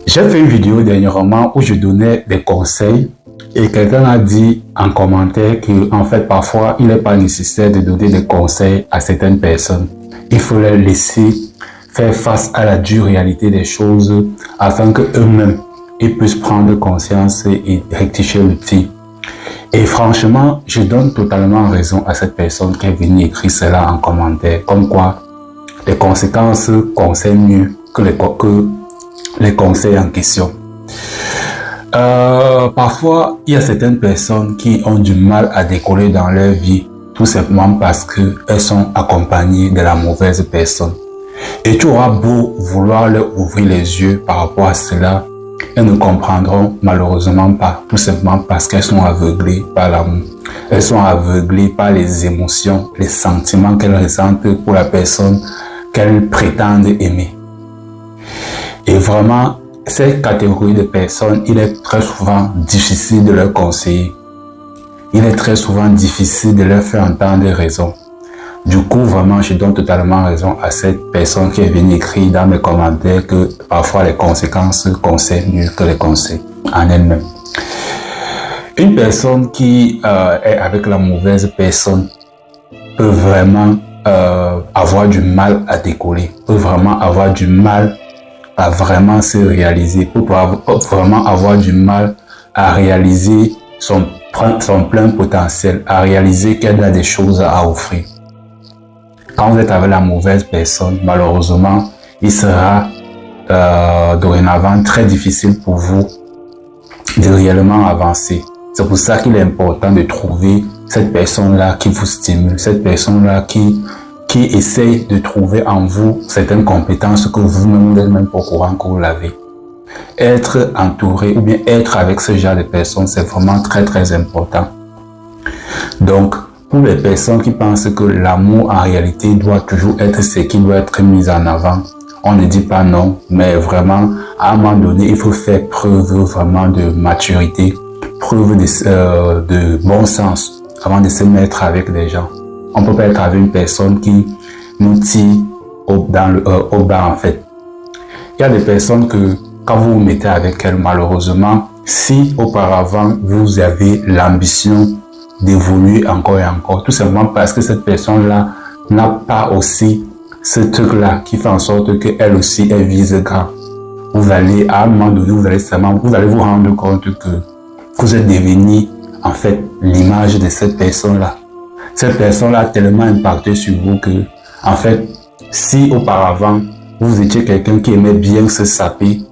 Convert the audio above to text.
J'ai fait une vidéo dernièrement où je donnais des conseils et quelqu'un a dit en commentaire que en fait parfois il n'est pas nécessaire de donner des conseils à certaines personnes. Il faut les laisser faire face à la dure réalité des choses afin que eux-mêmes ils puissent prendre conscience et rectifier le tir. Et franchement, je donne totalement raison à cette personne qui est venue écrire cela en commentaire, comme quoi les conséquences concernent mieux que les conseils en question. Parfois, il y a certaines personnes qui ont du mal à décoller dans leur vie, tout simplement parce qu'elles sont accompagnées de la mauvaise personne. Et tu auras beau vouloir leur ouvrir les yeux par rapport à cela, elles ne comprendront malheureusement pas, tout simplement parce qu'elles sont aveuglées par l'amour. Elles sont aveuglées par les émotions, les sentiments qu'elles ressentent pour la personne qu'elles prétendent aimer. Et vraiment, cette catégorie de personnes, il est très souvent difficile de leur conseiller. Il est très souvent difficile de leur faire entendre raison. Du coup, vraiment, je donne totalement raison à cette personne qui est venue écrire dans mes commentaires que parfois les conséquences concernent mieux que les conseils en elle-même. Une personne qui est avec la mauvaise personne peut vraiment avoir du mal à décoller, peut vraiment avoir du mal à vraiment se réaliser, peut vraiment avoir du mal à réaliser son plein potentiel, à réaliser qu'elle a des choses à offrir. Quand vous êtes avec la mauvaise personne, malheureusement, il sera dorénavant très difficile pour vous de réellement avancer. C'est pour ça qu'il est important de trouver cette personne-là qui vous stimule, cette personne-là qui essaye de trouver en vous certaines compétences que vous-même n'êtes même pas au courant que vous l'avez. Être entouré ou bien être avec ce genre de personnes, c'est vraiment très très important. Donc, pour les personnes qui pensent que l'amour en réalité doit toujours être ce qui doit être mis en avant, on ne dit pas non, mais vraiment à un moment donné, il faut faire preuve vraiment de maturité, preuve de bon sens avant de se mettre avec des gens. On ne peut pas être avec une personne qui nous tire au bas en fait. Il y a des personnes que quand vous vous mettez avec elles, malheureusement, si auparavant vous avez l'ambition d'évoluer encore et encore, tout simplement parce que cette personne-là n'a pas aussi ce truc-là qui fait en sorte qu'elle aussi elle vise grand. Vous allez, à un moment donné, vous allez vous rendre compte que vous êtes devenu en fait l'image de cette personne-là. Cette personne-là a tellement impacté sur vous que, en fait, si auparavant vous étiez quelqu'un qui aimait bien se saper,